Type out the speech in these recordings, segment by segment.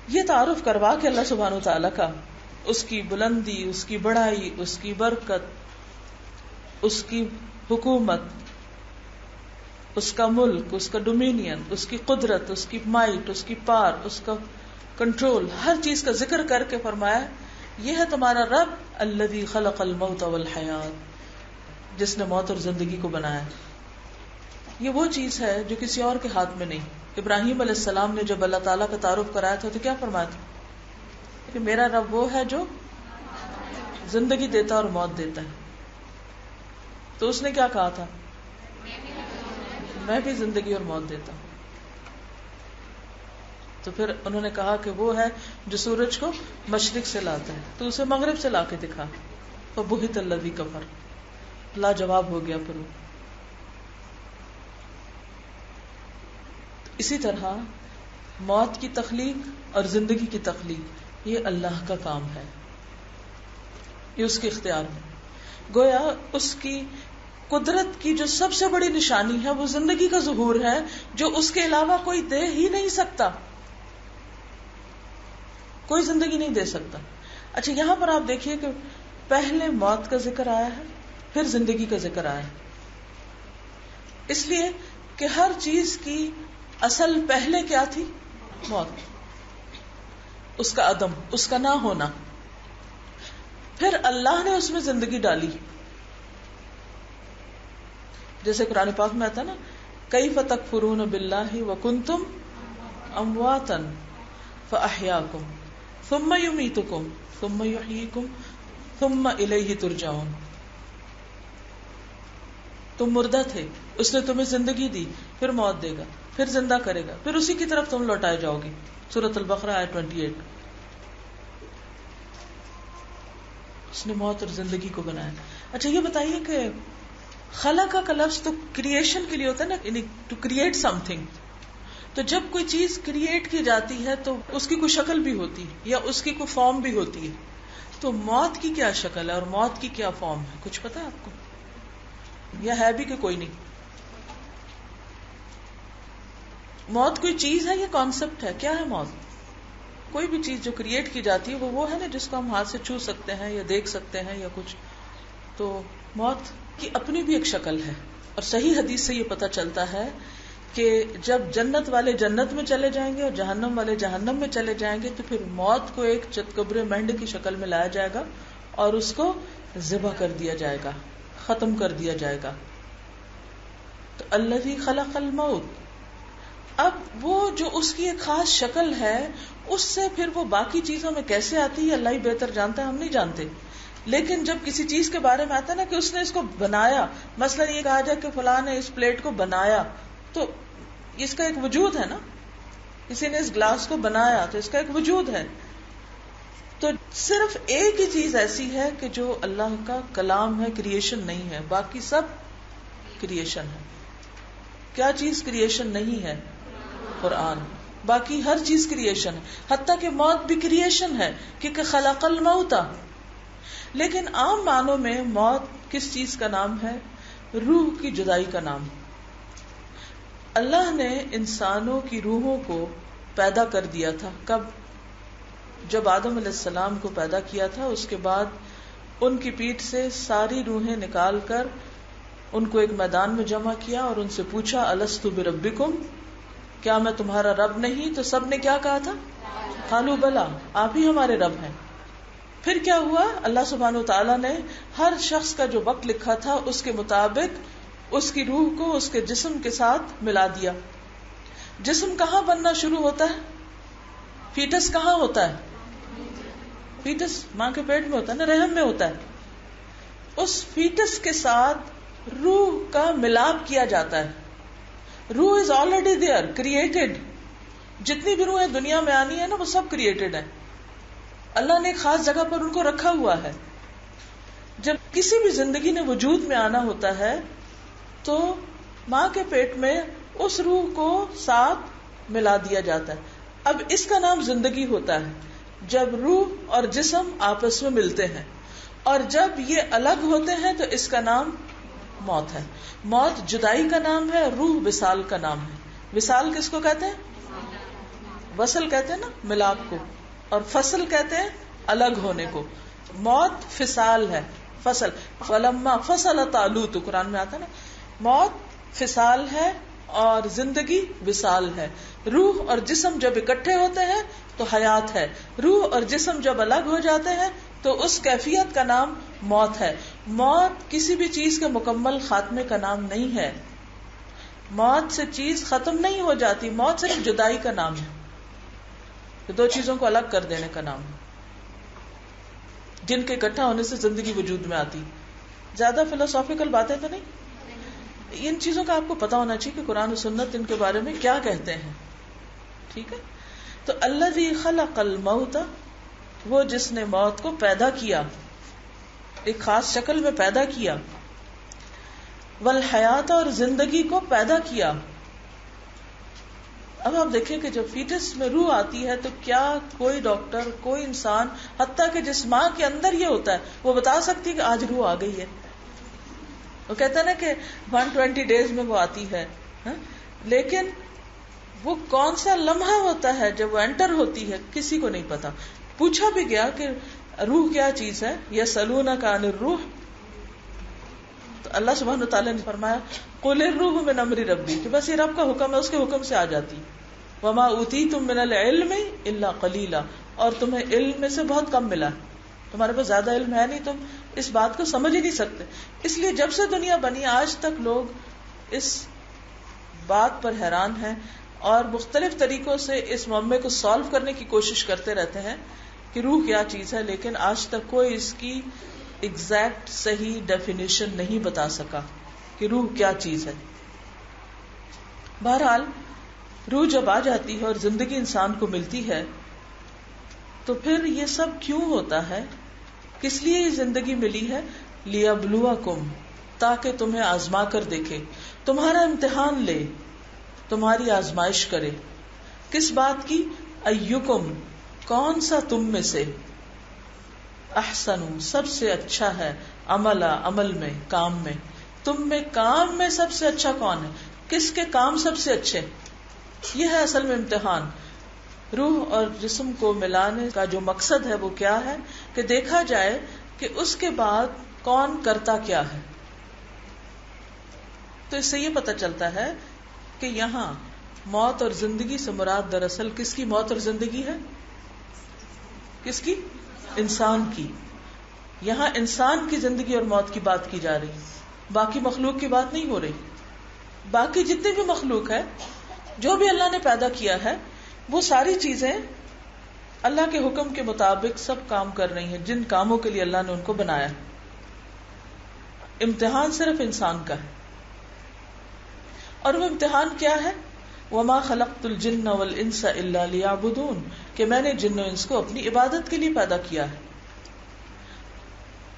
یہ تعارف کروا کے اللہ سبحانہ وتعالی کا، اس کی بلندی، اس کی بڑائی، اس کی برکت، اس کی حکومت، اس کا ملک، اس کا ڈومینین، اس کی قدرت، اس کی مائٹ، اس کی پار، اس کا کنٹرول، ہر چیز کا ذکر کر کے فرمایا یہ ہے تمہارا رب الذی خلق الموت والحیات، جس نے موت اور زندگی کو بنایا. یہ وہ چیز ہے جو کسی اور کے ہاتھ میں نہیں. ابراہیم علیہ السلام نے جب اللہ تعالیٰ کا تعارف کرایا تھا تو کیا فرمایا تھا کہ میرا رب وہ ہے جو زندگی دیتا اور موت دیتا ہے. تو اس نے کیا کہا تھا؟ میں بھی زندگی اور موت دیتا ہوں. تو پھر انہوں نے کہا کہ وہ ہے جو سورج کو مشرق سے لاتا ہے تو اسے مغرب سے لا کے دکھا. فبہت الذی کفر، لاجواب ہو گیا پھر وہ. اسی طرح موت کی تخلیق اور زندگی کی تخلیق یہ اللہ کا کام ہے، یہ اس کے اختیار میں. گویا اس کی قدرت کی جو سب سے بڑی نشانی ہے وہ زندگی کا ظہور ہے، جو اس کے علاوہ کوئی دے ہی نہیں سکتا، کوئی زندگی نہیں دے سکتا. اچھا یہاں پر آپ دیکھیے کہ پہلے موت کا ذکر آیا ہے پھر زندگی کا ذکر آیا ہے، اس لیے کہ ہر چیز کی اصل پہلے کیا تھی؟ موت، اس کا عدم، اس کا نہ ہونا. پھر اللہ نے اس میں زندگی ڈالی، جیسے قرآن پاک میں آتا نا کیف تکفرون باللہ وکنتم امواتا فاحیاکم ثم یمیتکم ثم یحییکم ثم الیہ ترجعون. تم مردہ تھے، اس نے تمہیں زندگی دی، پھر موت دے گا، پھر زندہ کرے گا، پھر اسی کی طرف تم لوٹائے جاؤ گے. سورۃ البقرہ آیت 28. اس نے موت اور زندگی کو بنایا. اچھا یہ بتائیے کہ خلق کا لفظ تو کریشن کے لیے ہوتا ہے نا، یعنی ٹو کریٹ سم تھنگ. تو جب کوئی چیز کریٹ کی جاتی ہے تو اس کی کوئی شکل بھی ہوتی ہے یا اس کی کوئی فارم بھی ہوتی ہے. تو موت کی کیا شکل ہے اور موت کی کیا فارم ہے؟ کچھ پتا ہے آپ کو یا ہے بھی کہ کوئی نہیں؟ موت کوئی چیز ہے یا کانسیپٹ ہے؟ کیا ہے موت؟ کوئی بھی چیز جو کریٹ کی جاتی ہے وہ ہے نا جس کو ہم ہاتھ سے چھو سکتے ہیں یا دیکھ سکتے ہیں یا کچھ. تو موت کی اپنی بھی ایک شکل ہے، اور صحیح حدیث سے یہ پتہ چلتا ہے کہ جب جنت والے جنت میں چلے جائیں گے اور جہنم والے جہنم میں چلے جائیں گے تو پھر موت کو ایک چتکبرے مینڈ کی شکل میں لایا جائے گا اور اس کو ذبح کر دیا جائے گا، ختم کر دیا جائے گا. تو الذی خلق الموت، اب وہ جو اس کی ایک خاص شکل ہے اس سے پھر وہ باقی چیزوں میں کیسے آتی ہے اللہ ہی بہتر جانتا ہے، ہم نہیں جانتے. لیکن جب کسی چیز کے بارے میں آتا ہے نا کہ اس نے اس کو بنایا، مثلا یہ کہا جائے کہ فلاں نے اس پلیٹ کو بنایا، تو اس کا ایک وجود ہے نا، کسی نے اس گلاس کو بنایا تو اس کا ایک وجود ہے. تو صرف ایک ہی چیز ایسی ہے کہ جو اللہ کا کلام ہے، کریشن نہیں ہے، باقی سب کریشن ہے. کیا چیز کریشن نہیں ہے؟ قرآن. باقی ہر چیز کریشن ہے، حتیٰ کہ موت بھی کریشن ہے کیونکہ خلق الموت. لیکن عام معنوں میں موت کس چیز کا نام ہے؟ روح کی جدائی کا نام. اللہ نے انسانوں کی روحوں کو پیدا کر دیا تھا. کب؟ جب آدم علیہ السلام کو پیدا کیا تھا، اس کے بعد ان کی پیٹھ سے ساری روحیں نکال کر ان کو ایک میدان میں جمع کیا اور ان سے پوچھا الستو بربکم، کیا میں تمہارا رب نہیں؟ تو سب نے کیا کہا تھا؟ قالوا بلا، آپ ہی ہمارے رب ہیں. پھر کیا ہوا؟ اللہ سبحانہ وتعالیٰ نے ہر شخص کا جو وقت لکھا تھا اس کے مطابق اس کی روح کو اس کے جسم کے ساتھ ملا دیا. جسم کہاں بننا شروع ہوتا ہے؟ فیٹس کہاں ہوتا ہے؟ فیٹس ماں کے پیٹ میں ہوتا ہے نا، رحم میں ہوتا ہے. اس فیٹس کے ساتھ روح کا ملاپ کیا جاتا ہے. روح از آلریڈی دیئر، کریٹڈ. جتنی بھی روحیں دنیا میں آنی ہے نا وہ سب کریٹڈ ہیں. اللہ نے ایک خاص جگہ پر ان کو رکھا ہوا ہے. جب کسی بھی زندگی نے وجود میں آنا ہوتا ہے تو ماں کے پیٹ میں اس روح کو ساتھ ملا دیا جاتا ہے. اب اس کا نام زندگی ہوتا ہے جب روح اور جسم آپس میں ملتے ہیں، اور جب یہ الگ ہوتے ہیں تو اس کا نام موت ہے. موت جدائی کا نام ہے، روح وصال کا نام ہے. وصال کس کو کہتے ہیں؟ وصل کہتے ہیں نا ملاپ کو، اور فصل کہتے ہیں الگ ہونے کو. موت فصال ہے، فصل. فلما فصل طالوت، قرآن میں آتا ہے نا. موت فصال ہے اور زندگی وصال ہے. روح اور جسم جب اکٹھے ہوتے ہیں تو حیات ہے، روح اور جسم جب الگ ہو جاتے ہیں تو اس کیفیت کا نام موت ہے. موت کسی بھی چیز کے مکمل خاتمے کا نام نہیں ہے. موت سے چیز ختم نہیں ہو جاتی، موت صرف جدائی کا نام ہے، دو چیزوں کو الگ کر دینے کا نام ہے، جن کے اکٹھا ہونے سے زندگی وجود میں آتی. زیادہ فلسافیکل باتیں تو نہیں، ان چیزوں کا آپ کو پتا ہونا چاہیے کہ قرآن و سنت ان کے بارے میں کیا کہتے ہیں. ٹھیک ہے. تو الذی خلق الموت، وہ جس نے موت کو پیدا کیا، ایک خاص شکل میں پیدا کیا، والحیات، اور زندگی کو پیدا کیا. اب آپ دیکھیں کہ جب فیٹس میں روح آتی ہے تو کیا کوئی ڈاکٹر، کوئی انسان، حتیٰ کہ جس ماں کے اندر یہ ہوتا ہے، وہ بتا سکتی ہے کہ آج روح آ گئی ہے؟ وہ کہتا ہے نا کہ 120 days میں وہ آتی ہے، لیکن وہ کون سا لمحہ ہوتا ہے جب وہ انٹر ہوتی ہے کسی کو نہیں پتا. پوچھا بھی گیا کہ روح کیا چیز ہے، یسألونک عن الروح، تو اللہ سبحانہ وتعالیٰ نے فرمایا قل الروح من امر ربی، کہ بس یہ رب کا حکم ہے، اس کے حکم سے آ جاتی. وما اوتیتم من العلم الا قلیلا، اور تمہیں علم میں سے بہت کم ملا، تمہارے پاس زیادہ علم ہے نہیں، تم اس بات کو سمجھ ہی نہیں سکتے. اس لیے جب سے دنیا بنی آج تک لوگ اس بات پر حیران ہیں اور مختلف طریقوں سے اس معاملے کو سالو کرنے کی کوشش کرتے رہتے ہیں کہ روح کیا چیز ہے، لیکن آج تک کوئی اس کی ایگزیکٹ صحیح ڈیفینیشن نہیں بتا سکا کہ روح کیا چیز ہے. بہرحال روح جب آ جاتی ہے اور زندگی انسان کو ملتی ہے تو پھر یہ سب کیوں ہوتا ہے، کس لیے یہ زندگی ملی ہے؟ لیبلوکم، تاکہ تمہیں آزما کر دیکھے، تمہارا امتحان لے، تمہاری آزمائش کرے. کس بات کی؟ ایکم، کون سا تم میں سے، احسن، سب سے اچھا ہے، عملا، عمل میں، کام میں. تم میں کام میں سب سے اچھا کون ہے، کس کے کام سب سے اچھے؟ یہ ہے اصل میں امتحان. روح اور جسم کو ملانے کا جو مقصد ہے وہ کیا ہے کہ دیکھا جائے کہ اس کے بعد کون کرتا کیا ہے. تو اس سے یہ پتہ چلتا ہے کہ یہاں موت اور زندگی سے مراد دراصل کس کی موت اور زندگی ہے؟ کس کی؟ انسان کی. یہاں انسان کی زندگی اور موت کی بات کی جا رہی، باقی مخلوق کی بات نہیں ہو رہی. باقی جتنے بھی مخلوق ہے، جو بھی اللہ نے پیدا کیا ہے، وہ ساری چیزیں اللہ کے حکم کے مطابق سب کام کر رہی ہیں جن کاموں کے لیے اللہ نے ان کو بنایا. امتحان صرف انسان کا ہے، اور وہ امتحان کیا ہے؟ وما خلقت الجن والانس الا لیعبدون، کہ میں نے جن و انس کو اپنی عبادت کے لیے پیدا کیا ہے.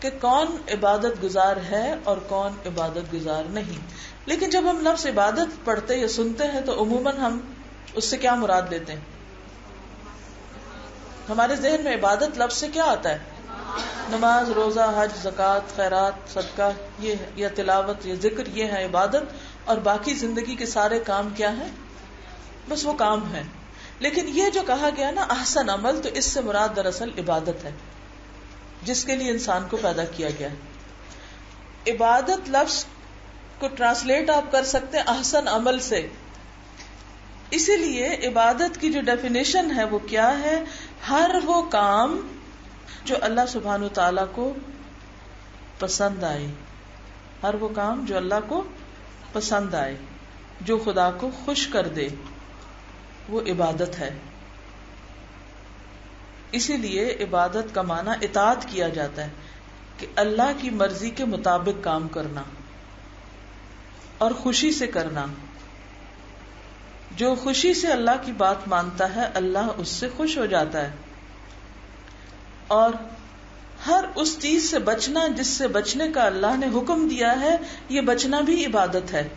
کہ کون عبادت گزار ہے اور کون عبادت گزار نہیں. لیکن جب ہم لفظ عبادت پڑھتے یا سنتے ہیں تو عموماً ہم اس سے کیا مراد لیتے ہیں؟ ہمارے ذہن میں عبادت لفظ سے کیا آتا ہے؟ نماز، روزہ، حج، زکوٰۃ، خیرات، صدقہ، یہ یا تلاوت یا ذکر، یہ ہے عبادت. اور باقی زندگی کے سارے کام کیا ہیں؟ بس وہ کام ہے. لیکن یہ جو کہا گیا نا احسن عمل، تو اس سے مراد دراصل عبادت ہے جس کے لیے انسان کو پیدا کیا گیا ہے. عبادت لفظ کو ٹرانسلیٹ آپ کر سکتے ہیں احسن عمل سے. اسی لیے عبادت کی جو ڈیفینیشن ہے وہ کیا ہے؟ ہر وہ کام جو اللہ سبحانہ و تعالیٰ کو پسند آئے، ہر وہ کام جو اللہ کو پسند آئے، جو خدا کو خوش کر دے، وہ عبادت ہے. اسی لیے عبادت کا معنی اطاعت کیا جاتا ہے کہ اللہ کی مرضی کے مطابق کام کرنا اور خوشی سے کرنا. جو خوشی سے اللہ کی بات مانتا ہے اللہ اس سے خوش ہو جاتا ہے. اور ہر اس چیز سے بچنا جس سے بچنے کا اللہ نے حکم دیا ہے، یہ بچنا بھی عبادت ہے.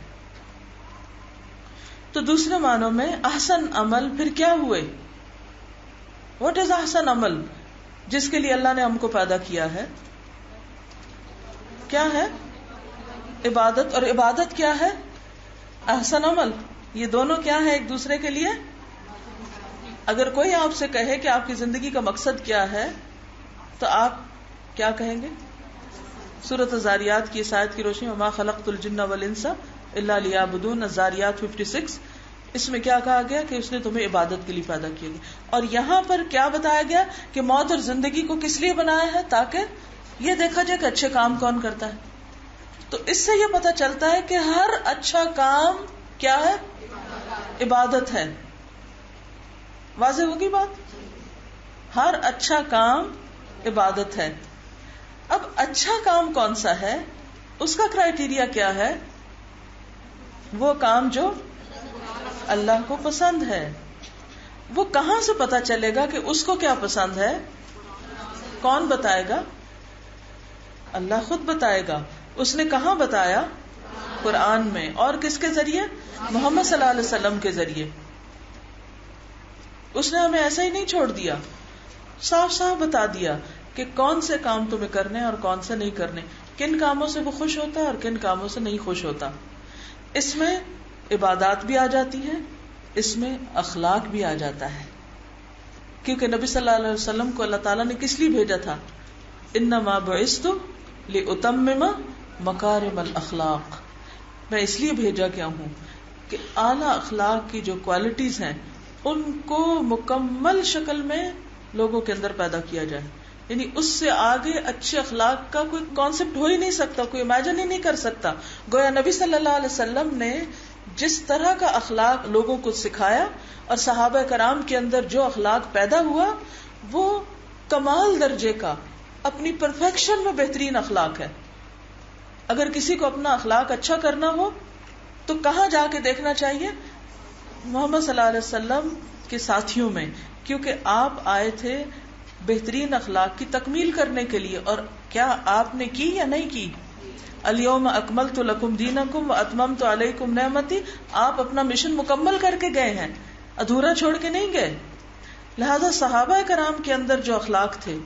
تو دوسرے معنوں میں احسن عمل پھر کیا ہوئے؟ واٹ از احسن عمل؟ جس کے لیے اللہ نے ہم کو پیدا کیا ہے کیا ہے؟ عبادت. اور عبادت کیا ہے؟ احسن عمل. یہ دونوں کیا ہے ایک دوسرے کے لیے؟ اگر کوئی آپ سے کہے کہ آپ کی زندگی کا مقصد کیا ہے تو آپ کیا کہیں گے؟ سورۃ الزاریات کی اس آیت کی روشنی میں وما خلقت الجن والانس الا لیعبدون، الزاریات 56، اس میں کیا کہا گیا کہ اس نے تمہیں عبادت کے لیے پیدا کیا گیا. اور یہاں پر کیا بتایا گیا کہ موت اور زندگی کو کس لیے بنایا ہے؟ تاکہ یہ دیکھا جائے کہ اچھے کام کون کرتا ہے. تو اس سے یہ پتا چلتا ہے کہ ہر اچھا کام کیا ہے؟ عبادت ہے. واضح ہوگی بات؟ ہر اچھا کام عبادت ہے. اب اچھا کام کون سا ہے؟ اس کا کرائیٹیریا کیا ہے؟ وہ کام جو اللہ کو پسند ہے. وہ کہاں سے پتا چلے گا کہ اس کو کیا پسند ہے؟ کون بتائے گا؟ اللہ خود بتائے گا. اس نے کہاں بتایا؟ قرآن میں. اور کس کے ذریعے؟ محمد صلی اللہ علیہ وسلم کے ذریعے. اس نے ہمیں ایسا ہی نہیں چھوڑ دیا، صاف صاف بتا دیا کہ کون سے کام تمہیں کرنے اور کون سے نہیں کرنے، کن کاموں سے وہ خوش ہوتا ہے اور کن کاموں سے نہیں خوش ہوتا. اس میں عبادات بھی آ جاتی ہیں، اس میں اخلاق بھی آ جاتا ہے. کیونکہ نبی صلی اللہ علیہ وسلم کو اللہ تعالیٰ نے کس لیے بھیجا تھا؟ انما بعثت لاتمم مکارم الاخلاق. میں اس لیے بھیجا گیا ہوں کہ اعلیٰ اخلاق کی جو کوالٹیز ہیں ان کو مکمل شکل میں لوگوں کے اندر پیدا کیا جائے. یعنی اس سے آگے اچھے اخلاق کا کوئی کانسیپٹ ہو ہی نہیں سکتا، کوئی امیجن ہی نہیں کر سکتا. گویا نبی صلی اللہ علیہ وسلم نے جس طرح کا اخلاق لوگوں کو سکھایا اور صحابہ کرام کے اندر جو اخلاق پیدا ہوا وہ کمال درجے کا، اپنی پرفیکشن میں بہترین اخلاق ہے. اگر کسی کو اپنا اخلاق اچھا کرنا ہو تو کہاں جا کے دیکھنا چاہیے؟ محمد صلی اللہ علیہ وسلم کے ساتھیوں میں، کیونکہ آپ آئے تھے بہترین اخلاق کی تکمیل کرنے کے لیے. اور کیا آپ نے کی یا نہیں کی؟ الیوم اکملت لکم دینکم واتممت علیکم نعمتی. آپ اپنا مشن مکمل کر کے گئے ہیں، ادھورا چھوڑ کے نہیں گئے. لہذا صحابہ کرام کے اندر جو اخلاق تھے،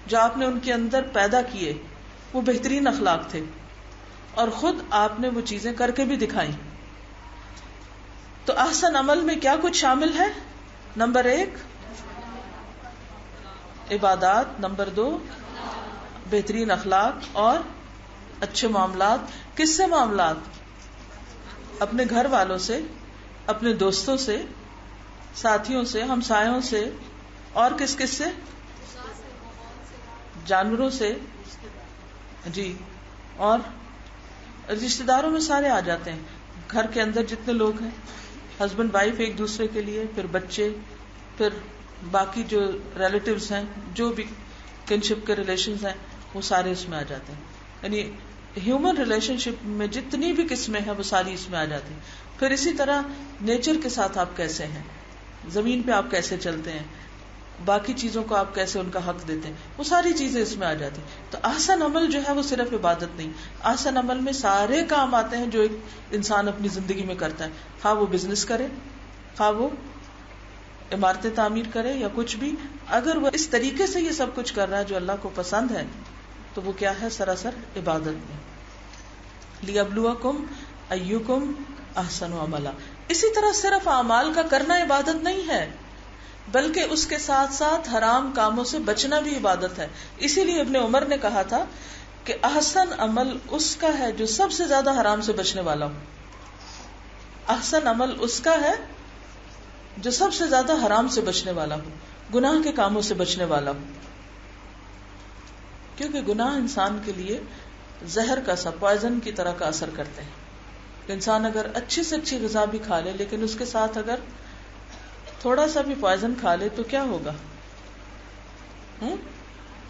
جو آپ نے ان کے اندر پیدا کیے، وہ بہترین اخلاق تھے، اور خود آپ نے وہ چیزیں کر کے بھی دکھائی. تو احسن عمل میں کیا کچھ شامل ہے؟ نمبر 1 عبادات، نمبر 2 بہترین اخلاق اور اچھے معاملات. کس سے معاملات؟ اپنے گھر والوں سے، اپنے دوستوں سے، ساتھیوں سے، ہمسایوں سے، اور کس کس سے؟ جانوروں سے، جی، اور رشتہ داروں میں سارے آ جاتے ہیں. گھر کے اندر جتنے لوگ ہیں، ہسبینڈ وائف ایک دوسرے کے لیے، پھر بچے، پھر باقی جو ریلیٹیوز ہیں، جو بھی کنشپ کے ریلیشنز ہیں، وہ سارے اس میں آ جاتے ہیں. یعنی ہیومن ریلیشن شپ میں جتنی بھی قسمیں ہیں وہ ساری اس میں آ جاتی ہیں. پھر اسی طرح نیچر کے ساتھ آپ کیسے ہیں، زمین پہ آپ کیسے چلتے ہیں، باقی چیزوں کو آپ کیسے ان کا حق دیتے ہیں، وہ ساری چیزیں اس میں آ جاتی ہیں. تو احسن عمل جو ہے وہ صرف عبادت نہیں، احسن عمل میں سارے کام آتے ہیں جو ایک انسان اپنی زندگی میں کرتا ہے. خواہ وہ بزنس کرے، خواہ وہ عمارتیں تعمیر کرے یا کچھ بھی، اگر وہ اس طریقے سے یہ سب کچھ کر رہا ہے جو اللہ کو پسند ہے تو وہ کیا ہے؟ سراسر عبادت میں. لِيَبْلُوَكُمْ أَيُّكُمْ أَحْسَنُ عَمَلًا. اسی طرح صرف اعمال کا کرنا عبادت نہیں ہے، بلکہ اس کے ساتھ ساتھ حرام کاموں سے بچنا بھی عبادت ہے. اسی لیے ابن عمر نے کہا تھا کہ احسن عمل اس کا ہے جو سب سے زیادہ حرام سے بچنے والا ہو. احسن عمل اس کا ہے جو سب سے زیادہ حرام سے بچنے والا ہو، گناہ کے کاموں سے بچنے والا ہو. کیونکہ گناہ انسان کے لیے زہر کا سا، پوائزن کی طرح کا اثر کرتے ہیں. انسان اگر اچھی سے اچھی غذا بھی کھا لے لیکن اس کے ساتھ اگر تھوڑا سا بھی پوائزن کھا لے تو کیا ہوگا؟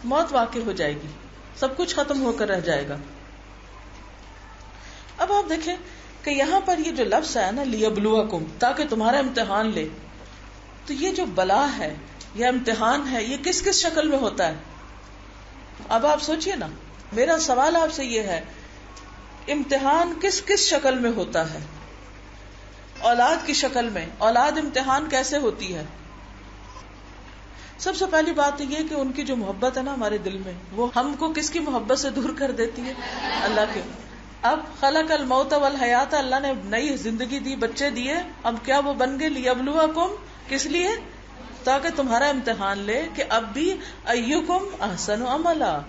موت واقع ہو جائے گی، سب کچھ ختم ہو کر رہ جائے گا. اب آپ دیکھیں کہ یہاں پر یہ جو لفظ ہے نا لیبلوکم، تاکہ تمہارا امتحان لے، تو یہ جو بلا ہے یا امتحان ہے یہ کس کس شکل میں ہوتا ہے؟ اب آپ سوچئے نا، میرا سوال آپ سے یہ ہے، امتحان کس کس شکل میں ہوتا ہے؟ اولاد کی شکل میں. اولاد امتحان کیسے ہوتی ہے؟ سب سے پہلی بات یہ کہ ان کی جو محبت ہے نا ہمارے دل میں، وہ ہم کو کس کی محبت سے دور کر دیتی ہے؟ اللہ کے. اب خلق الموت والحیات، اللہ نے نئی زندگی دی، بچے دیے، اب کیا وہ بن گئے لیبلوکم؟ کس لیے؟ تاکہ تمہارا امتحان لے کہ اب بھی ایکم احسن عملا،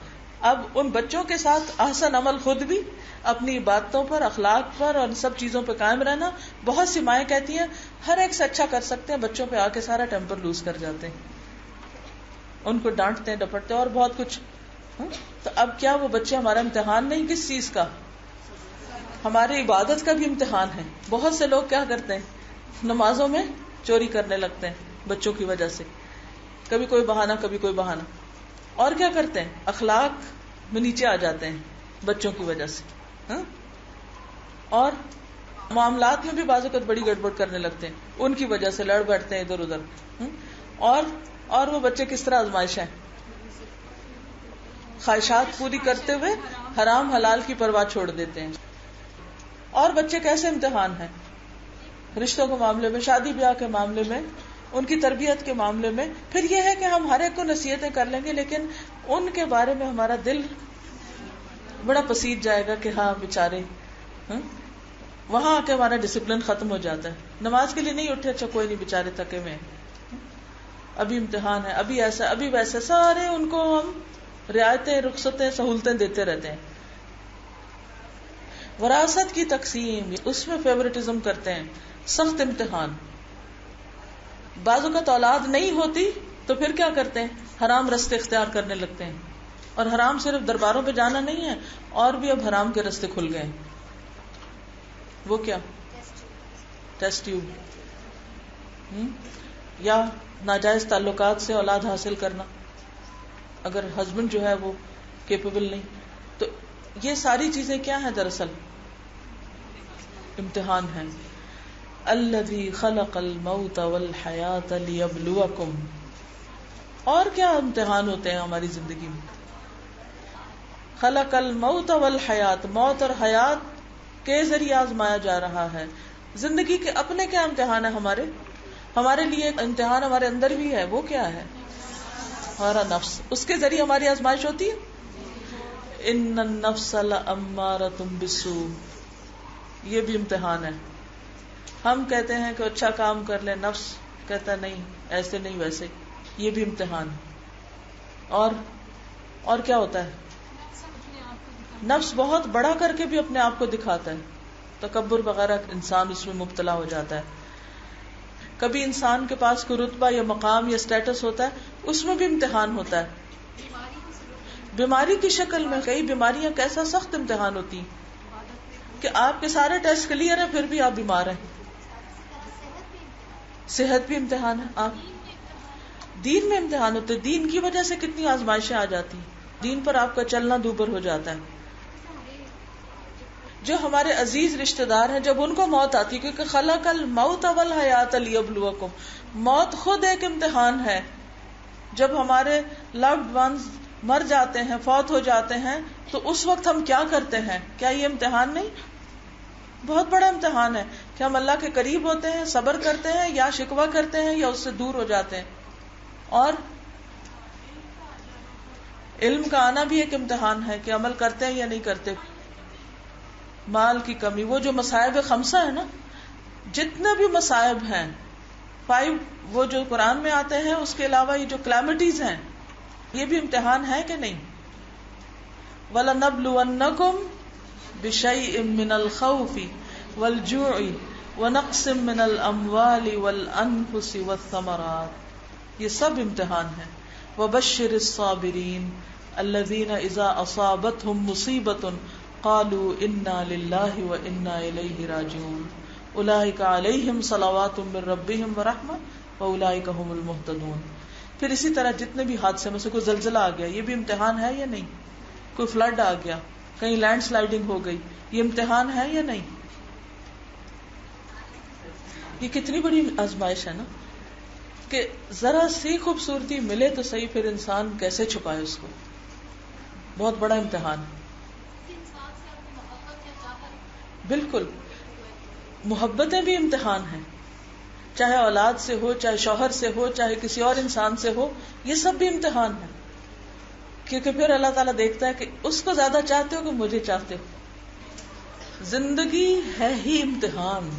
اب ان بچوں کے ساتھ احسن عمل خود بھی اپنی باتوں پر، اخلاق پر اور سب چیزوں پہ قائم رہنا. بہت سی مائیں کہتی ہیں ہر ایک سے اچھا کر سکتے ہیں، بچوں پہ آ کے سارا ٹیمپر لوز کر جاتے ہیں، ان کو ڈانٹتے ہیں، ڈپٹتے ہیں اور بہت کچھ. تو اب کیا وہ بچے ہمارا امتحان نہیں؟ کس چیز کا؟ ہماری عبادت کا بھی امتحان ہے. بہت سے لوگ کیا کرتے ہیں، نمازوں میں چوری کرنے لگتے ہیں بچوں کی وجہ سے، کبھی کوئی بہانہ کبھی کوئی بہانہ. اور کیا کرتے ہیں، اخلاق میں نیچے آ جاتے ہیں بچوں کی وجہ سے. اور معاملات میں بھی بعض اوقات بڑی گڑبڑ کرنے لگتے ہیں ان کی وجہ سے، لڑ بیٹھتے ہیں ادھر ادھر. اور وہ بچے کس طرح آزمائش ہیں، خواہشات پوری کرتے ہوئے حرام حلال کی پرواہ چھوڑ دیتے ہیں. اور بچے کیسے امتحان ہیں، رشتوں کے معاملے میں، شادی بیاہ کے معاملے میں، ان کی تربیت کے معاملے میں. پھر یہ ہے کہ ہم ہر ایک کو نصیحتیں کر لیں گے لیکن ان کے بارے میں ہمارا دل بڑا پسیج جائے گا کہ ہاں بیچارے. وہاں آ کے ہمارا ڈسپلن ختم ہو جاتا ہے. نماز کے لیے نہیں اٹھے، اچھا کوئی نہیں بیچارے تھکے ہوئے ہیں، ابھی امتحان ہے، ابھی ایسا ابھی ویسا، سارے ان کو ہم رعایتیں، رخصتیں، سہولتیں دیتے رہتے ہیں. وراثت کی تقسیم، اس میں فیورٹزم کرتے ہیں، سخت امتحان. بعض اوقات اولاد نہیں ہوتی تو پھر کیا کرتے ہیں، حرام رستے اختیار کرنے لگتے ہیں. اور حرام صرف درباروں پہ جانا نہیں ہے، اور بھی اب حرام کے رستے کھل گئے. وہ کیا، ٹیسٹ ٹیوب، یا ناجائز تعلقات سے اولاد حاصل کرنا اگر ہسبینڈ جو ہے وہ کیپیبل نہیں. تو یہ ساری چیزیں کیا ہیں، دراصل امتحان ہیں. الذی خلق الموت والحیات لیبلوکم. اور کیا امتحان ہوتے ہیں ہماری زندگی میں. خلق الموت والحیات، موت اور حیات کے ذریعے آزمایا جا رہا ہے. زندگی کے اپنے کیا امتحان ہے، ہمارے لیے ایک امتحان ہمارے اندر بھی ہے. وہ کیا ہے، ہمارا نفس. اس کے ذریعے ہماری آزمائش ہوتی ہے. ان النفس لامارۃ بالسوء، یہ بھی امتحان ہے. ہم کہتے ہیں کہ اچھا کام کر لیں، نفس کہتا ہے نہیں ایسے نہیں ویسے. یہ بھی امتحان ہے. اور کیا ہوتا ہے، نفس بہت بڑا کر کے بھی اپنے آپ کو دکھاتا ہے، تکبر وغیرہ، انسان اس میں مبتلا ہو جاتا ہے. کبھی انسان کے پاس کوئی رتبہ یا مقام یا اسٹیٹس ہوتا ہے، اس میں بھی امتحان ہوتا ہے. بیماری کی شکل میں کئی بیماریاں کیسا سخت امتحان ہوتی ہیں کہ آپ کے سارے ٹیسٹ کلیئر ہیں پھر بھی آپ بیمار ہیں. صحت بھی امتحان ہے. آپ دین میں امتحان ہوتے، دین کی وجہ سے کتنی آزمائشیں آ جاتی ہیں. دین پر آپ کا چلنا دوبر ہو جاتا ہے. جو ہمارے عزیز رشتہ دار ہیں، جب ان کو موت آتی، کیونکہ خلق الموت والحیات لیبلوکم، موت خود ایک امتحان ہے. جب ہمارے لوڈ ونز مر جاتے ہیں، فوت ہو جاتے ہیں، تو اس وقت ہم کیا کرتے ہیں؟ کیا یہ امتحان نہیں؟ بہت بڑا امتحان ہے کہ ہم اللہ کے قریب ہوتے ہیں، صبر کرتے ہیں، یا شکوہ کرتے ہیں، یا اس سے دور ہو جاتے ہیں. اور علم کا آنا بھی ایک امتحان ہے کہ عمل کرتے ہیں یا نہیں کرتے. مال کی کمی، وہ جو مصائب خمسہ ہے نا، جتنے بھی مصائب ہیں 5 وہ جو قرآن میں آتے ہیں، اس کے علاوہ یہ جو کلیمٹیز ہیں، یہ بھی امتحان ہے کہ نہیں. وَلَنَبْلُوَنَّكُمْ بِشَيْءٍ مِّنَ الْخَوْفِ وَالْجُوعِ وَنَقْصٍ مِّنَ الْأَمْوَالِ وَالْأَنفُسِ وَالثَّمَرَاتِ، یہ سب امتحان ہیں. وَبَشِّرِ الصَّابِرِينَ الَّذِينَ إِذَا أَصَابَتْهُمْ مُصِيبَةٌ قالوا انا للہ وانا الیہ راجعون اولئک علیہم صلوات من ربہم ورحمہ واولئک هم المہتدون. پھر اسی طرح جتنے بھی حادثے میں سے کوئی زلزلہ آ گیا، یہ بھی امتحان ہے یا نہیں. کوئی فلڈ آ گیا، کہیں لینڈ سلائڈنگ ہو گئی، یہ امتحان ہے یا نہیں. یہ کتنی بڑی آزمائش ہے نا کہ ذرا سی خوبصورتی ملے تو صحیح، پھر انسان کیسے چھپائے اس کو. بہت بڑا امتحان. بالکل، محبتیں بھی امتحان ہیں، چاہے اولاد سے ہو، چاہے شوہر سے ہو، چاہے کسی اور انسان سے ہو، یہ سب بھی امتحان ہے. کیونکہ پھر اللہ تعالیٰ دیکھتا ہے کہ اس کو زیادہ چاہتے ہو کہ مجھے چاہتے ہو. زندگی ہے ہی امتحان،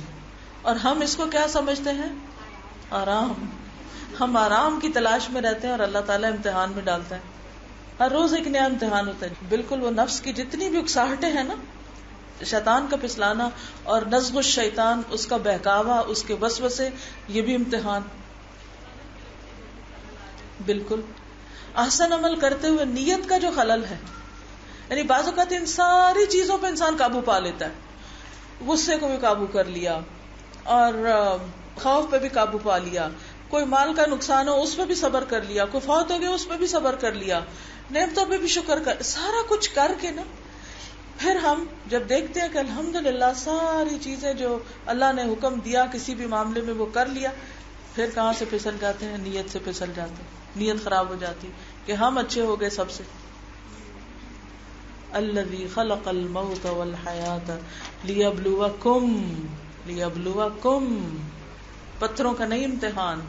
اور ہم اس کو کیا سمجھتے ہیں، آرام. ہم آرام کی تلاش میں رہتے ہیں اور اللہ تعالیٰ امتحان میں ڈالتا ہے. ہر روز ایک نیا امتحان ہوتا ہے. بالکل وہ نفس کی جتنی بھی اکساہٹیں ہیں نا، شیطان کا پھسلانا اور نزغ الشیطان، اس کا بہکاوا، اس کے وسوسے، یہ بھی امتحان. بالکل احسن عمل کرتے ہوئے نیت کا جو خلل ہے، یعنی بعض اوقات ان ساری چیزوں پہ انسان قابو پا لیتا ہے. غصے کو بھی قابو کر لیا اور خوف پہ بھی قابو پا لیا، کوئی مال کا نقصان ہو اس پہ بھی صبر کر لیا، کوئی فوت ہو گیا اس پہ بھی صبر کر لیا، نعمتوں پہ بھی شکر کر، سارا کچھ کر کے نا پھر ہم جب دیکھتے ہیں کہ الحمدللہ ساری چیزیں جو اللہ نے حکم دیا کسی بھی معاملے میں وہ کر لیا، پھر کہاں سے پھسل جاتے ہیں؟ نیت سے پھسل جاتے ہیں. نیت خراب ہو جاتی کہ ہم اچھے ہو گئے سب سے. الذی خلق الموت والحیات لیبلوکم. پتھروں کا نہیں امتحان،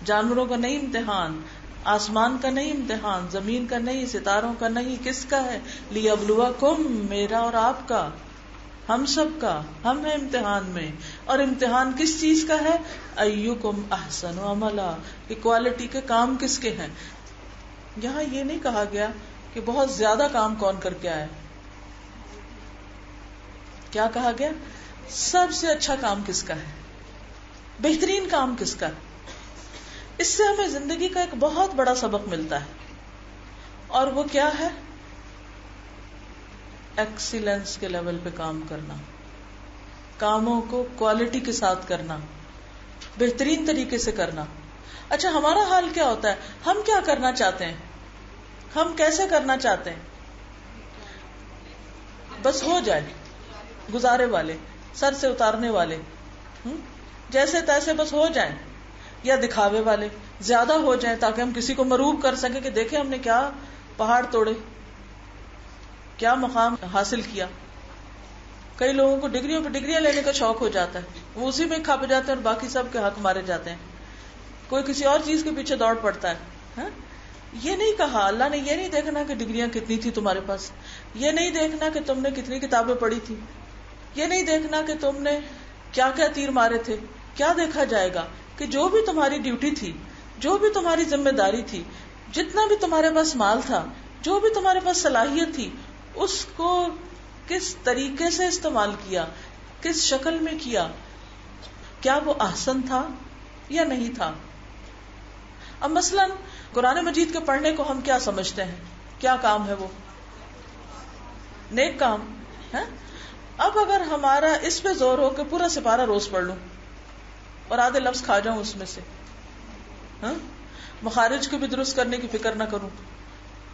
جانوروں کا نہیں امتحان، آسمان کا نہیں امتحان، زمین کا نہیں، ستاروں کا نہیں، کس کا ہے؟ لیبلوکم، میرا اور آپ کا، ہم سب کا. ہم ہیں امتحان میں. اور امتحان کس چیز کا ہے؟ ایکم احسن عملا، کہ کوالٹی کے کام کس کے ہیں. یہاں یہ نہیں کہا گیا کہ بہت زیادہ کام کون کر کے آئے. کیا کہا گیا؟ سب سے اچھا کام کس کا ہے، بہترین کام کس کا ہے. اس سے ہمیں زندگی کا ایک بہت بڑا سبق ملتا ہے، اور وہ کیا ہے؟ ایکسیلنس کے لیول پہ کام کرنا، کاموں کو کوالٹی کے ساتھ کرنا، بہترین طریقے سے کرنا. اچھا ہمارا حال کیا ہوتا ہے؟ ہم کیا کرنا چاہتے ہیں؟ ہم کیسے کرنا چاہتے ہیں؟ بس ہو جائے، گزارے والے، سر سے اتارنے والے، جیسے تیسے بس ہو جائیں، یا دکھاوے والے زیادہ ہو جائیں تاکہ ہم کسی کو مروب کر سکیں کہ دیکھیں ہم نے کیا پہاڑ توڑے، کیا مقام حاصل کیا. کئی لوگوں کو ڈگریوں پہ ڈگریاں لینے کا شوق ہو جاتا ہے، وہ اسی میں کھپ جاتے ہیں اور باقی سب کے حق مارے جاتے ہیں. کوئی کسی اور چیز کے پیچھے دوڑ پڑتا ہے. یہ نہیں کہا اللہ نے، یہ نہیں دیکھنا کہ ڈگریاں کتنی تھی تمہارے پاس، یہ نہیں دیکھنا کہ تم نے کتنی کتابیں پڑھی تھی، یہ نہیں دیکھنا کہ تم نے کیا کیا تیر مارے تھے. کیا دیکھا جائے گا؟ کہ جو بھی تمہاری ڈیوٹی تھی، جو بھی تمہاری ذمہ داری تھی، جتنا بھی تمہارے پاس مال تھا، جو بھی تمہارے پاس صلاحیت تھی، اس کو کس طریقے سے استعمال کیا، کس شکل میں کیا، کیا وہ احسن تھا یا نہیں تھا. اب مثلاً قرآن مجید کے پڑھنے کو ہم کیا سمجھتے ہیں؟ کیا کام ہے وہ؟ نیک کام ہے. اب اگر ہمارا اس پہ زور ہو کہ پورا سپارہ روز پڑھ لوں اور آدھے لفظ کھا جاؤں اس میں سے، مخارج کو بھی درست کرنے کی فکر نہ کروں.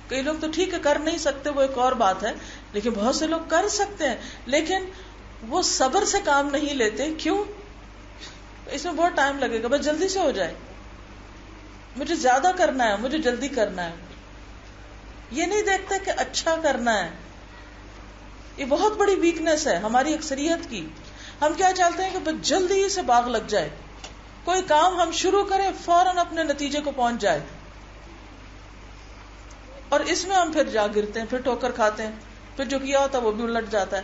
کئی لوگ تو ٹھیک ہے کر نہیں سکتے، وہ ایک اور بات ہے، لیکن بہت سے لوگ کر سکتے ہیں لیکن وہ صبر سے کام نہیں لیتے. کیوں؟ اس میں بہت ٹائم لگے گا، بس جلدی سے ہو جائے، مجھے زیادہ کرنا ہے، مجھے جلدی کرنا ہے. یہ نہیں دیکھتے کہ اچھا کرنا ہے. یہ بہت بڑی ویکنیس ہے ہماری اکثریت کی. ہم کیا چاہتے ہیں کہ بس جلدی سے باغ لگ جائے، کوئی کام ہم شروع کریں فوراً اپنے نتیجے کو پہنچ جائے، اور اس میں ہم پھر جا گرتے ہیں، پھر ٹھوکر کھاتے ہیں، پھر جو کیا ہوتا ہے وہ بھی الٹ جاتا ہے.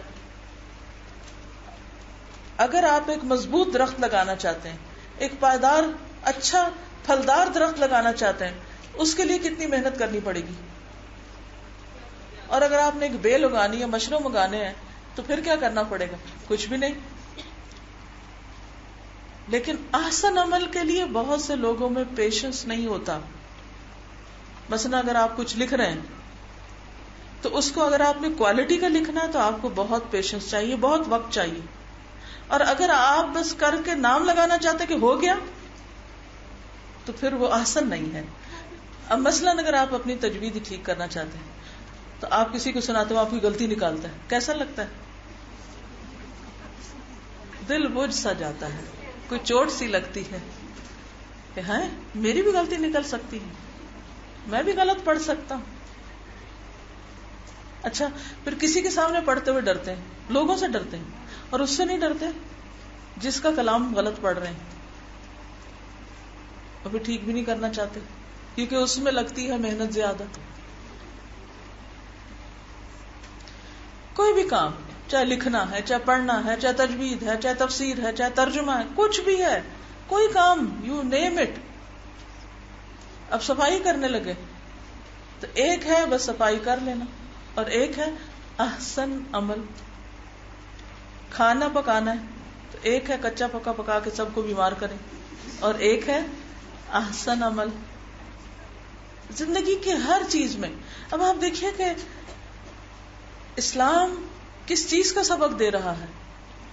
اگر آپ ایک مضبوط درخت لگانا چاہتے ہیں، ایک پائیدار اچھا پھلدار درخت لگانا چاہتے ہیں، اس کے لیے کتنی محنت کرنی پڑے گی. اور اگر آپ نے ایک بیل اگانی ہے، مشروم اگانے ہیں، تو پھر کیا کرنا پڑے گا؟ کچھ بھی نہیں. لیکن احسن عمل کے لیے بہت سے لوگوں میں پیشنس نہیں ہوتا. مثلا اگر آپ کچھ لکھ رہے ہیں تو اس کو اگر آپ نے کوالٹی کا لکھنا ہے تو آپ کو بہت پیشنس چاہیے، بہت وقت چاہیے. اور اگر آپ بس کر کے نام لگانا چاہتے کہ ہو گیا تو پھر وہ احسن نہیں ہے. اب مثلا اگر آپ اپنی تجوید ہی ٹھیک کرنا چاہتے ہیں تو آپ کسی کو سناتے ہو آپ کی غلطی نکالتا ہے، کیسا لگتا ہے؟ دل بوجھ سا جاتا ہے، کوئی چوٹ سی لگتی ہے کہ ہاں میری بھی غلطی نکل سکتی ہے، میں بھی غلط پڑھ سکتا ہوں. اچھا پھر کسی کے سامنے پڑھتے ہوئے ڈرتے ہیں، لوگوں سے ڈرتے ہیں، اور اس سے نہیں ڈرتے جس کا کلام غلط پڑھ رہے ہیں، اور پھر ٹھیک بھی نہیں کرنا چاہتے کیونکہ اس میں لگتی ہے محنت زیادہ. کوئی بھی کام، چاہے لکھنا ہے، چاہے پڑھنا ہے، چاہے تجوید ہے، چاہے تفسیر ہے، چاہے ترجمہ ہے، کچھ بھی ہے، کوئی کام، یو نیم اٹ، اب صفائی کرنے لگے تو ایک ہے بس صفائی کر لینا، اور ایک ہے احسن عمل. کھانا پکانا ہے تو ایک ہے کچا پکا پکا کے سب کو بیمار کریں، اور ایک ہے احسن عمل. زندگی کی ہر چیز میں اب آپ دیکھیے کہ اسلام کس چیز کا سبق دے رہا ہے؟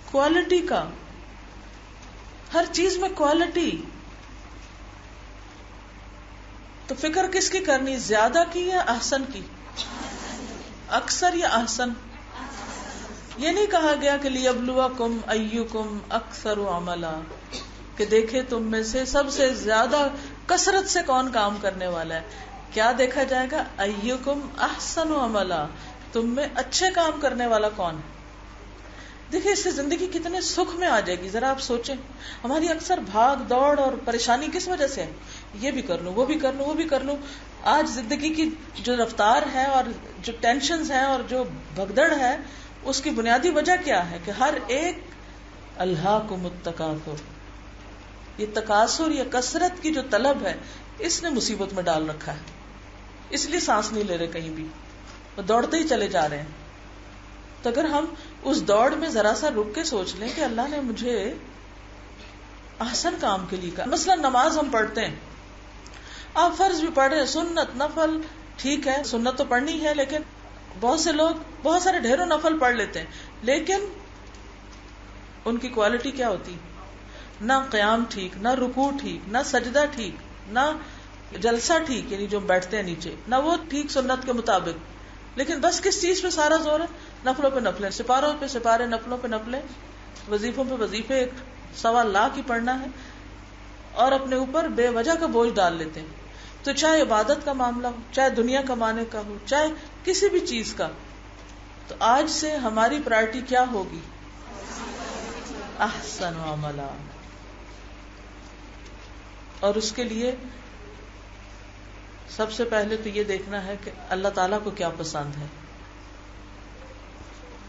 کوالٹی کا. ہر چیز میں کوالٹی. تو فکر کس کی کرنی، زیادہ کی یا احسن کی؟ اکثر یا احسن؟ یہ نہیں کہا گیا کہ لیبلوکم ایکم اکثر عملا، کہ دیکھے تم میں سے سب سے زیادہ کثرت سے کون کام کرنے والا ہے. کیا دیکھا جائے گا؟ ایکم احسن عملا، تم میں اچھے کام کرنے والا کون ہے. دیکھیں اس سے زندگی کتنے سکھ میں آ جائے گی. ذرا آپ سوچیں، ہماری اکثر بھاگ دوڑ اور پریشانی کس وجہ سے ہے؟ یہ بھی کر لوں، وہ بھی کر لوں، وہ بھی کر لوں. آج زندگی کی جو رفتار ہے اور جو ٹینشنز ہیں اور جو بھگدڑ ہے، اس کی بنیادی وجہ کیا ہے؟ کہ ہر ایک الہاکم التکاثر، یہ تکاثر یا کثرت کی جو طلب ہے اس نے مصیبت میں ڈال رکھا ہے. اس لیے سانس نہیں لے رہے کہیں بھی، وہ دوڑتے ہی چلے جا رہے ہیں. تو اگر ہم اس دوڑ میں ذرا سا رک کے سوچ لیں کہ اللہ نے مجھے احسن کام کے لیے کہا. مثلا نماز ہم پڑھتے ہیں، آپ فرض بھی پڑھ رہے ہیں، سنت نفل ٹھیک ہے، سنت تو پڑھنی ہے، لیکن بہت سے لوگ بہت سارے ڈھیروں نفل پڑھ لیتے ہیں، لیکن ان کی کوالٹی کیا ہوتی؟ نہ قیام ٹھیک، نہ رکوع ٹھیک، نہ سجدہ ٹھیک، نہ جلسہ ٹھیک، یعنی جو بیٹھتے ہیں نیچے، نہ وہ ٹھیک سنت کے مطابق. لیکن بس کس چیز پہ سارا زور ہے؟ نفلوں پہ نفلیں، سپاروں پہ سپارے، نفلوں پہ نفلیں، وظیفوں پہ وظیفے 1.25 لاکھ ہی پڑھنا ہے، اور اپنے اوپر بے وجہ کا بوجھ ڈال لیتے ہیں. تو چاہے عبادت کا معاملہ ہو، چاہے دنیا کمانے کا ہو، چاہے کسی بھی چیز کا، تو آج سے ہماری پرائرٹی کیا ہوگی؟ احسن عملا. اور اس کے لیے سب سے پہلے تو یہ دیکھنا ہے کہ اللہ تعالیٰ کو کیا پسند ہے،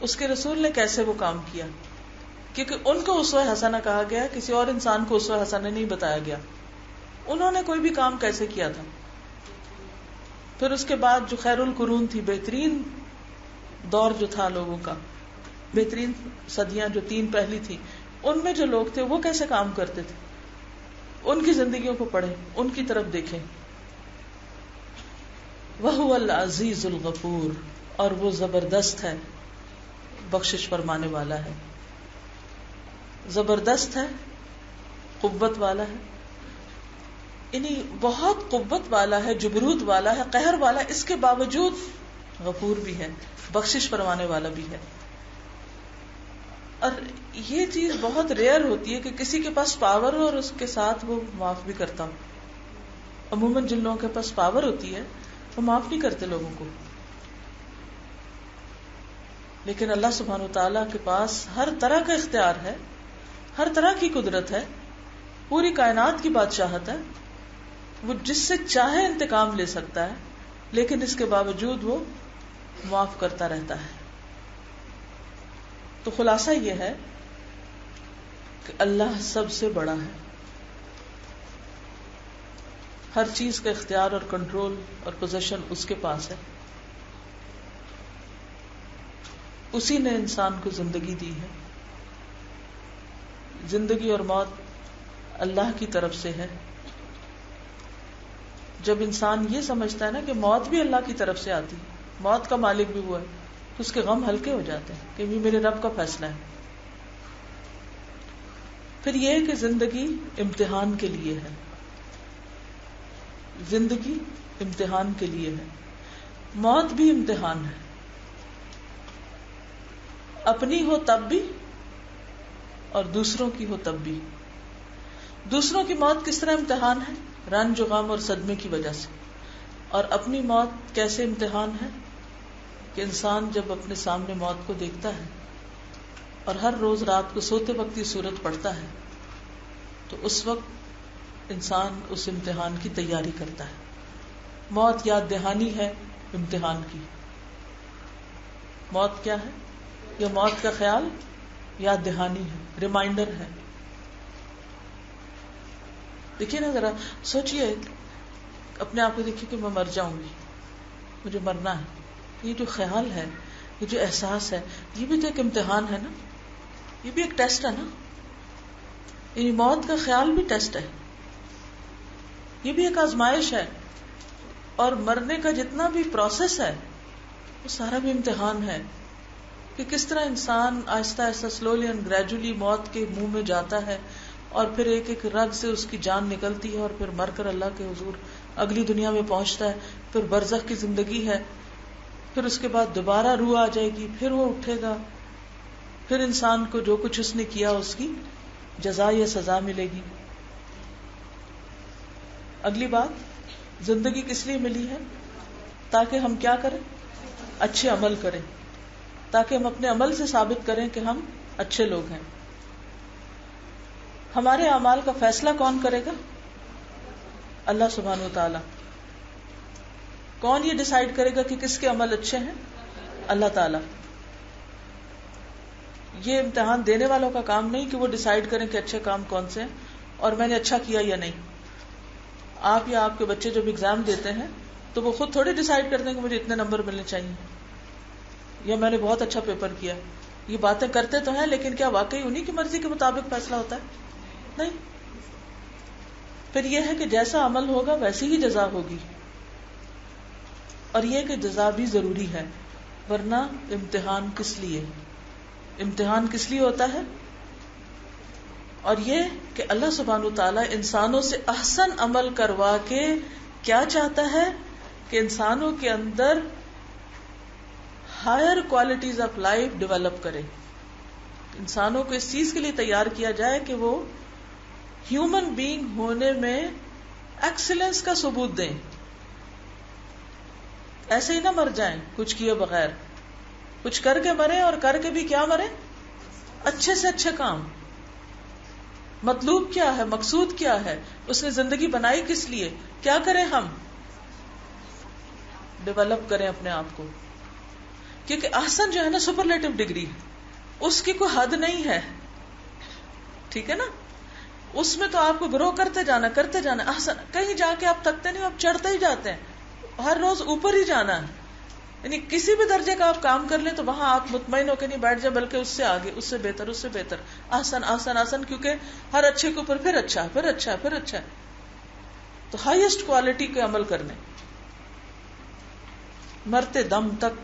اس کے رسول نے کیسے وہ کام کیا، کیونکہ ان کو اسوہ حسنہ کہا گیا، کسی اور انسان کو اسوہ حسنہ نہیں بتایا گیا. انہوں نے کوئی بھی کام کیسے کیا تھا. پھر اس کے بعد جو خیر القرون تھی، بہترین دور جو تھا لوگوں کا، بہترین صدیاں جو 3 پہلی تھی، ان میں جو لوگ تھے وہ کیسے کام کرتے تھے، ان کی زندگیوں کو پڑھیں، ان کی طرف دیکھیں. وَهُوَ الْعَزِيزُ الْغَفُورُ، اور وہ زبردست ہے، بخشش فرمانے والا ہے. زبردست ہے، قوت والا ہے، یعنی بہت قوت والا ہے، جبروت والا ہے، قہر والا ہے، اس کے باوجود غفور بھی ہے، بخشش فرمانے والا بھی ہے. اور یہ چیز بہت ریئر ہوتی ہے کہ کسی کے پاس پاور ہو اور اس کے ساتھ وہ معاف بھی کرتا ہو. عموماً جن لوگوں کے پاس پاور ہوتی ہے وہ معاف نہیں کرتے لوگوں کو، لیکن اللہ سبحانہ وتعالیٰ کے پاس ہر طرح کا اختیار ہے، ہر طرح کی قدرت ہے، پوری کائنات کی بادشاہت ہے. وہ جس سے چاہے انتقام لے سکتا ہے، لیکن اس کے باوجود وہ معاف کرتا رہتا ہے. تو خلاصہ یہ ہے کہ اللہ سب سے بڑا ہے، ہر چیز کا اختیار اور کنٹرول اور پوزیشن اس کے پاس ہے. اسی نے انسان کو زندگی دی ہے. زندگی اور موت اللہ کی طرف سے ہے. جب انسان یہ سمجھتا ہے نا کہ موت بھی اللہ کی طرف سے آتی، موت کا مالک بھی وہ ہے، تو اس کے غم ہلکے ہو جاتے ہیں کہ یہ میرے رب کا فیصلہ ہے. پھر یہ کہ زندگی امتحان کے لیے ہے، زندگی امتحان کے لیے ہے، موت بھی امتحان ہے. اپنی ہو تب بھی اور دوسروں کی ہو تب بھی. دوسروں کی موت کس طرح امتحان ہے؟ رنج و غم اور صدمے کی وجہ سے. اور اپنی موت کیسے امتحان ہے؟ کہ انسان جب اپنے سامنے موت کو دیکھتا ہے اور ہر روز رات کو سوتے وقت یہ صورت پڑتا ہے، تو اس وقت انسان اس امتحان کی تیاری کرتا ہے. موت یاد دہانی ہے امتحان کی. موت کیا ہے؟ یا موت کا خیال یاد دہانی ہے، ریمائنڈر ہے. دیکھیے نا ذرا سوچئے، اپنے آپ کو دیکھیے کہ میں مر جاؤں گی، مجھے مرنا ہے. یہ جو خیال ہے، یہ جو احساس ہے، یہ بھی تو ایک امتحان ہے نا، یہ بھی ایک ٹیسٹ ہے نا. یعنی موت کا خیال بھی ٹیسٹ ہے، یہ بھی ایک آزمائش ہے. اور مرنے کا جتنا بھی پروسیس ہے وہ سارا بھی امتحان ہے کہ کس طرح انسان آہستہ آہستہ سلولی اینڈ گریجولی موت کے منہ میں جاتا ہے، اور پھر ایک ایک رگ سے اس کی جان نکلتی ہے، اور پھر مر کر اللہ کے حضور اگلی دنیا میں پہنچتا ہے. پھر برزخ کی زندگی ہے، پھر اس کے بعد دوبارہ روح آ جائے گی، پھر وہ اٹھے گا، پھر انسان کو جو کچھ اس نے کیا اس کی جزا یا سزا ملے گی. اگلی بات، زندگی کس لیے ملی ہے؟ تاکہ ہم کیا کریں؟ اچھے عمل کریں، تاکہ ہم اپنے عمل سے ثابت کریں کہ ہم اچھے لوگ ہیں. ہمارے اعمال کا فیصلہ کون کرے گا؟ اللہ سبحانہ و تعالی. کون یہ ڈیسائیڈ کرے گا کہ کس کے عمل اچھے ہیں؟ اللہ تعالی. یہ امتحان دینے والوں کا کام نہیں کہ وہ ڈیسائیڈ کریں کہ اچھے کام کون سے ہیں اور میں نے اچھا کیا یا نہیں. آپ یا آپ کے بچے جب ایگزام دیتے ہیں تو وہ خود تھوڑی ڈیسائیڈ کرتے ہیں کہ مجھے اتنے نمبر ملنے چاہیے یا میں نے بہت اچھا پیپر کیا. یہ باتیں کرتے تو ہیں لیکن کیا واقعی انہی کی مرضی کے مطابق فیصلہ ہوتا ہے؟ نہیں. پھر یہ ہے کہ جیسا عمل ہوگا ویسی ہی جزا ہوگی، اور یہ کہ جزا بھی ضروری ہے، ورنہ امتحان کس لیے؟ امتحان کس لیے ہوتا ہے؟ اور یہ کہ اللہ سبحانہ وتعالی انسانوں سے احسن عمل کروا کے کیا چاہتا ہے کہ انسانوں کے اندر higher qualities of life develop کرے. انسانوں کو اس چیز کے لیے تیار کیا جائے کہ وہ ہیومن بینگ ہونے میں ایکسلنس کا ثبوت دیں. ایسے ہی نہ مر جائیں کچھ کیے بغیر، کچھ کر کے مرے، اور کر کے بھی کیا مرے؟ اچھے سے اچھے کام. مطلوب کیا ہے؟ مقصود کیا ہے؟ اس نے زندگی بنائی کس لیے؟ کیا کریں ہم؟ ڈیولپ کریں اپنے آپ کو. کیونکہ احسن جو ہے نا سپرلیٹو ڈگری، اس کی کوئی حد نہیں ہے. ٹھیک ہے نا؟ اس میں تو آپ کو گرو کرتے جانا احسن. کہیں جا کے آپ تھکتے نہیں، آپ چڑھتے ہی جاتے ہیں، ہر روز اوپر ہی جانا ہے. یعنی کسی بھی درجے کا آپ کام کر لیں تو وہاں آپ مطمئن ہو کے نہیں بیٹھ جائیں، بلکہ اس سے آگے، اس سے بہتر، اس سے بہتر، آسان آسان آسان. کیونکہ ہر اچھے کے اوپر پھر اچھا پھر اچھا پھر اچھا. تو ہائیسٹ کوالٹی کے عمل کرنے، مرتے دم تک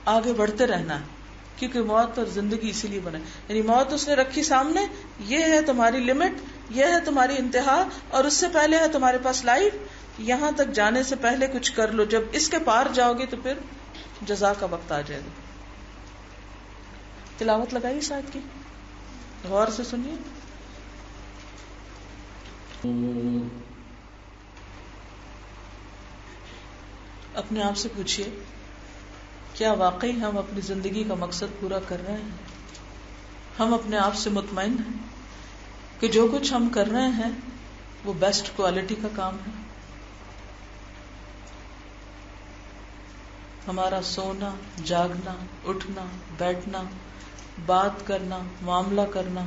آگے بڑھتے رہنا ہے. کیونکہ موت اور زندگی اسی لیے بنا. یعنی موت اس نے رکھی سامنے، یہ ہے تمہاری لمٹ، یہ ہے تمہاری انتہا، اور اس سے پہلے ہے تمہارے پاس لائف. یہاں تک جانے سے پہلے کچھ کر لو. جب اس کے پار جاؤ گے تو پھر جزا کا وقت آ جائے گا. تلاوت لگائی اس آیت کی، غور سے سنیے. اپنے آپ سے پوچھئے، کیا واقعی ہم اپنی زندگی کا مقصد پورا کر رہے ہیں؟ ہم اپنے آپ سے مطمئن ہیں کہ جو کچھ ہم کر رہے ہیں وہ بیسٹ کوالٹی کا کام ہے؟ ہمارا سونا، جاگنا، اٹھنا، بیٹھنا، بات کرنا، معاملہ کرنا،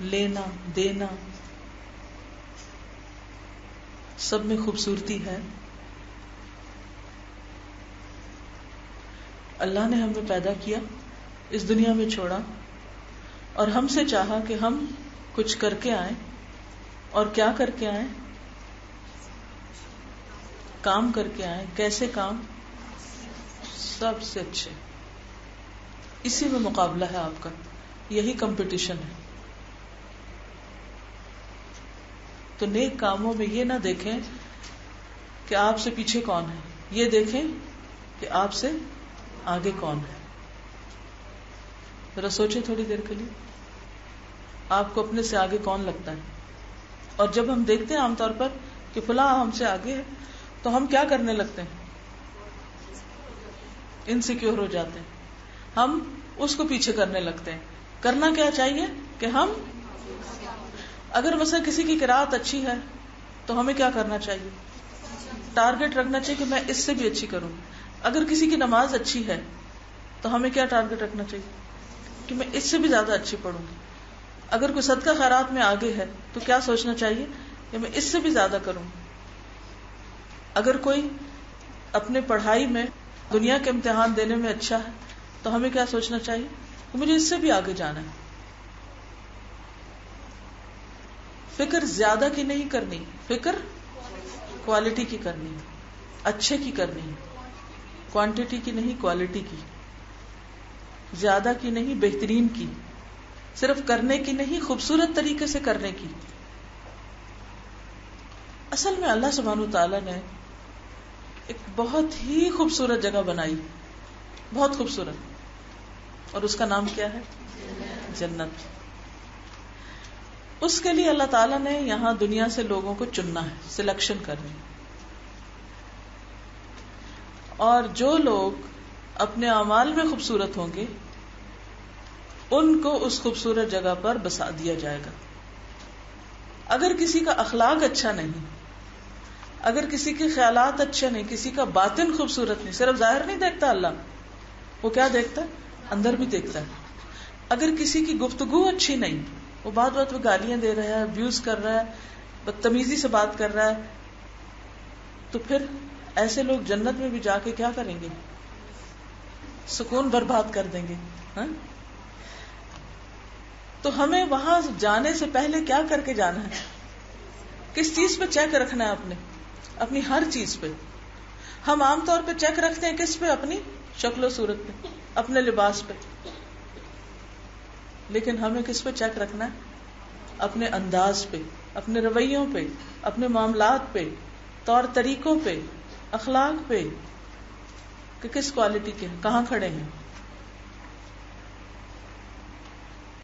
لینا دینا، سب میں خوبصورتی ہے. اللہ نے ہمیں پیدا کیا، اس دنیا میں چھوڑا، اور ہم سے چاہا کہ ہم کچھ کر کے آئیں. اور کیا کر کے آئیں؟ کام کر کے آئیں. کیسے کام؟ سب سے اچھے. اسی میں مقابلہ ہے آپ کا، یہی کمپٹیشن ہے. تو نیک کاموں میں یہ نہ دیکھیں کہ آپ سے پیچھے کون ہے، یہ دیکھیں کہ آپ سے آگے کون ہے. ذرا سوچیں تھوڑی دیر کے لیے، آپ کو اپنے سے آگے کون لگتا ہے؟ اور جب ہم دیکھتے ہیں عام طور پر کہ فلاں ہم سے آگے ہے تو ہم کیا کرنے لگتے ہیں؟ انسیکیور ہو جاتے ہیں، ہم اس کو پیچھے کرنے لگتے ہیں. کرنا کیا چاہیے کہ ہم، اگر مثلا کسی کی قرات اچھی ہے تو ہمیں کیا کرنا چاہیے؟ ٹارگٹ رکھنا چاہیے کہ میں اس سے بھی اچھی کروں. اگر کسی کی نماز اچھی ہے تو ہمیں کیا ٹارگٹ رکھنا چاہیے کہ میں اس سے بھی زیادہ اچھی پڑھوں گی. اگر کوئی صدقہ خیرات میں آگے ہے تو کیا سوچنا چاہیے کہ میں اس سے بھی زیادہ کروں. اگر کوئی اپنے پڑھائی میں دنیا کے امتحان دینے میں اچھا ہے تو ہمیں کیا سوچنا چاہیے کہ مجھے اس سے بھی آگے جانا ہے. فکر زیادہ کی نہیں کرنی، فکر کوالٹی کی کرنی، اچھے کی کرنی، کوانٹٹی کی نہیں کوالٹی کی، زیادہ کی نہیں بہترین کی، صرف کرنے کی نہیں خوبصورت طریقے سے کرنے کی. اصل میں اللہ سبحانہ تعالیٰ نے ایک بہت ہی خوبصورت جگہ بنائی، بہت خوبصورت، اور اس کا نام کیا ہے؟ جنت. اس کے لیے اللہ تعالیٰ نے یہاں دنیا سے لوگوں کو چننا ہے، سلیکشن کرنی. اور جو لوگ اپنے اعمال میں خوبصورت ہوں گے ان کو اس خوبصورت جگہ پر بسا دیا جائے گا. اگر کسی کا اخلاق اچھا نہیں، اگر کسی کے خیالات اچھے نہیں، کسی کا باطن خوبصورت نہیں، صرف ظاہر نہیں دیکھتا اللہ، وہ کیا دیکھتا ہے؟ اندر بھی دیکھتا ہے. اگر کسی کی گفتگو اچھی نہیں، وہ بات بات میں گالیاں دے رہا ہے، ابیوز کر رہا ہے، بدتمیزی سے بات کر رہا ہے، تو پھر ایسے لوگ جنت میں بھی جا کے کیا کریں گے؟ سکون برباد کر دیں گے. ہاں؟ تو ہمیں وہاں جانے سے پہلے کیا کر کے جانا ہے؟ کس چیز پہ چیک رکھنا ہے؟ اپنی ہر چیز پہ. ہم عام طور پہ چیک رکھتے ہیں کس پہ؟ اپنی شکل و صورت پہ، اپنے لباس پہ. لیکن ہمیں کس پہ چیک رکھنا ہے؟ اپنے انداز پہ، اپنے رویوں پہ، اپنے معاملات پہ، طور طریقوں پہ، اخلاق پہ، کہ کس کوالٹی کے ہیں، کہاں کھڑے ہیں.